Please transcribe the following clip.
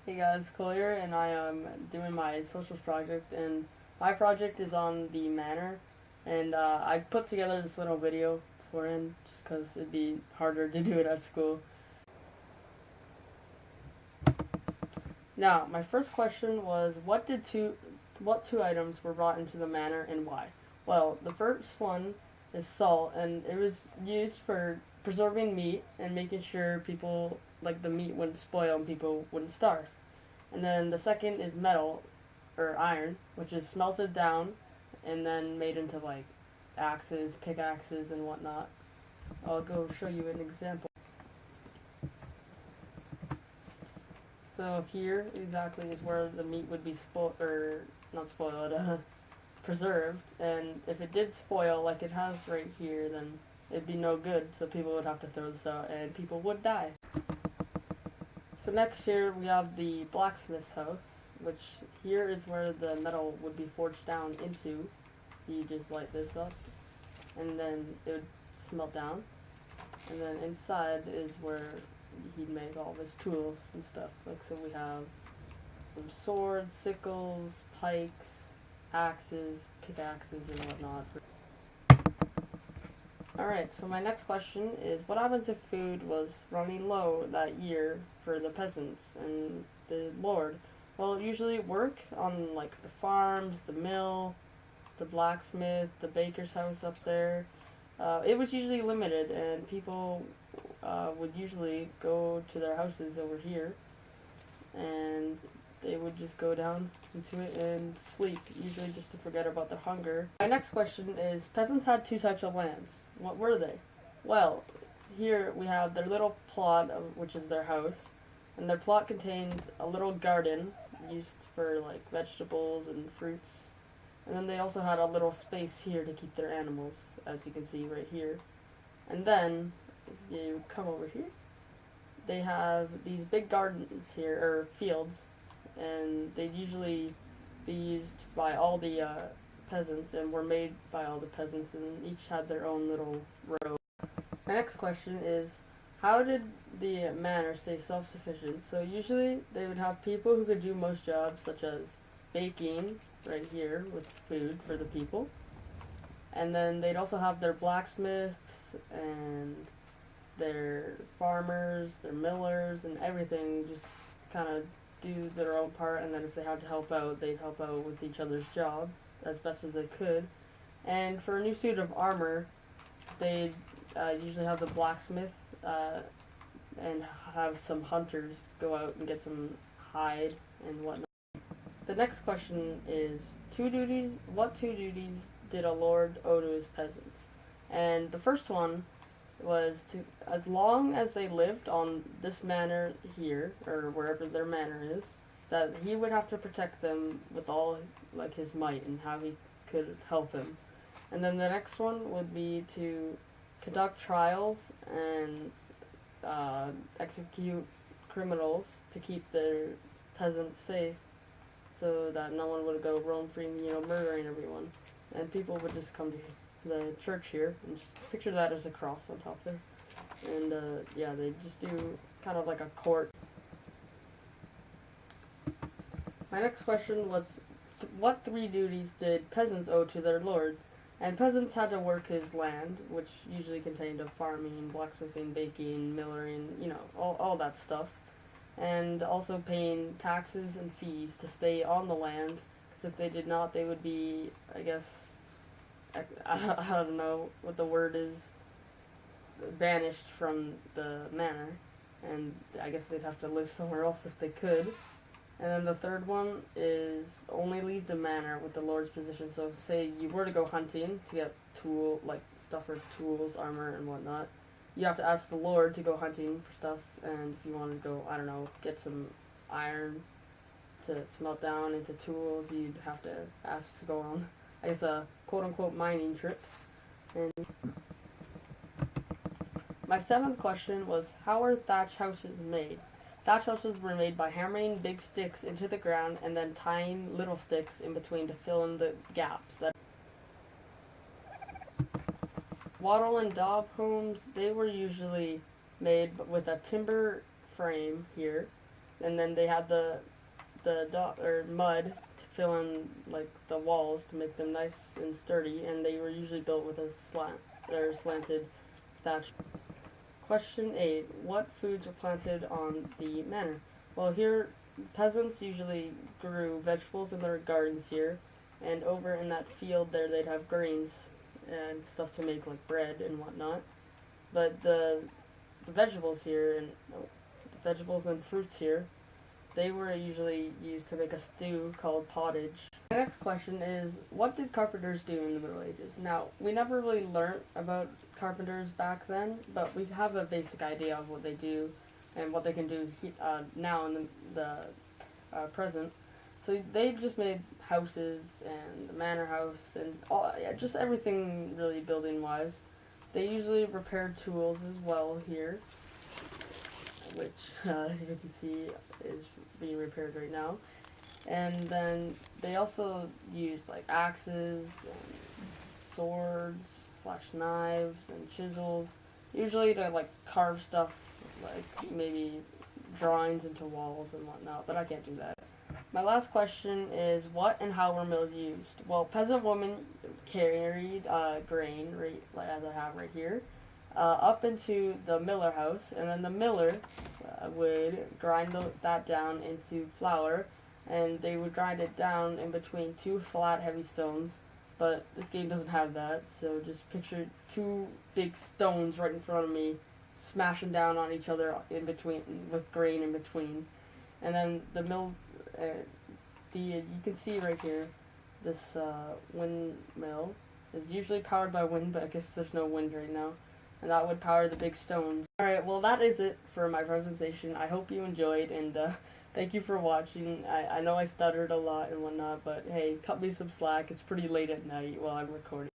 Hey guys, Collier, and I am doing my socials project, and my project is on the Manor, and I put together this little video for him just because it'd be harder to do it at school. Now, my first question was, what two items were brought into the Manor and why? Well, the first one is salt, and it was used for preserving meat and making sure people, like the meat wouldn't spoil and people wouldn't starve. And then the second is metal, or iron, which is smelted down and then made into like axes, pickaxes, and whatnot. I'll go show you an example. So here exactly is where the meat would be spoiled, or not spoiled, preserved. And if it did spoil, like it has right here, then it'd be no good. So people would have to throw this out, and people would die. So next here we have the blacksmith's house, which here is where the metal would be forged down into. You just light this up, and then it would smelt down. And then inside is where he'd make all of his tools and stuff. Like, so we have some swords, sickles, pikes, axes, pickaxes, and whatnot. Alright, so my next question is, what happens if food was running low that year for the peasants and the lord? Well, usually work on like the farms, the mill, the blacksmith, the baker's house up there. It was usually limited, and people would usually go to their houses over here, and they would just go down into it and sleep, usually just to forget about their hunger. My next question is, peasants had two types of lands. What were they? Well, here we have their little plot, which is their house, and their plot contained a little garden used for like vegetables and fruits. And then they also had a little space here to keep their animals, as you can see right here. And then, if you come over here, they have these big gardens here, or fields, and they'd usually be used by all the peasants, and were made by all the peasants, and each had their own little row. My next question is, how did the manor stay self-sufficient? So usually they would have people who could do most jobs, such as baking, right here, with food for the people. And then they'd also have their blacksmiths, and their farmers, their millers, and everything just kind of do their own part, and then if they had to help out, they'd help out with each other's job as best as they could. And for a new suit of armor, they'd usually have the blacksmith and have some hunters go out and get some hide and whatnot. The next question is, what two duties did a lord owe to his peasants? And the first one was to, as long as they lived on this manor here, or wherever their manor is, that he would have to protect them with all like his might and how he could help him. And then the next one would be to conduct trials and execute criminals to keep their peasants safe, so that no one would go roam free, murdering everyone. And people would just come to the church here, and just picture that as a cross on top there. And yeah, they just do kind of like a court. My next question was, what three duties did peasants owe to their lords? And peasants had to work his land, which usually contained of farming, blacksmithing, baking, millering, all that stuff. And also paying taxes and fees to stay on the land, because if they did not, they would be, I guess, I don't know what the word is, banished from the manor, and I guess they'd have to live somewhere else if they could. And then the third one is only leave the manor with the lord's position. So say you were to go hunting to get stuff for tools, armor, and whatnot, you have to ask the lord to go hunting for stuff, and if you want to go, I don't know, get some iron to smelt down into tools, you'd have to ask to go on, I guess, a quote-unquote mining trip. And my seventh question was, how are thatch houses made? Thatch houses were made by hammering big sticks into the ground and then tying little sticks in between to fill in the gaps. Wattle and daub homes, they were usually made with a timber frame here. and then they had or mud to fill in like the walls to make them nice and sturdy, and they were usually built with a slanted thatch. Question 8. What foods were planted on the manor? Well, here peasants usually grew vegetables in their gardens here, and over in that field there they'd have grains and stuff to make like bread and whatnot. But the vegetables here and the vegetables and fruits here, they were usually used to make a stew called pottage. My next question is, what did carpenters do in the Middle Ages? Now, we never really learnt about carpenters back then, but we have a basic idea of what they do and what they can do now in the present. So they just made houses and the manor house and just everything really building wise. They usually repaired tools as well here, which as you can see is being repaired right now. And then they also used like axes and swords slash knives and chisels, usually to like carve stuff like maybe drawings into walls and whatnot, but I can't do that. My last question is, what and how were mills used? Well, peasant women carried grain, right, like as I have right here, up into the miller house, and then the miller would grind that down into flour, and they would grind it down in between two flat, heavy stones. But this game doesn't have that, so just picture two big stones right in front of me, smashing down on each other in between, with grain in between. And then the mill, you can see right here, this windmill is usually powered by wind, but I guess there's no wind right now. And that would power the big stones. Alright, well that is it for my presentation. I hope you enjoyed, and thank you for watching. I know I stuttered a lot and whatnot, but hey, cut me some slack. It's pretty late at night while I'm recording.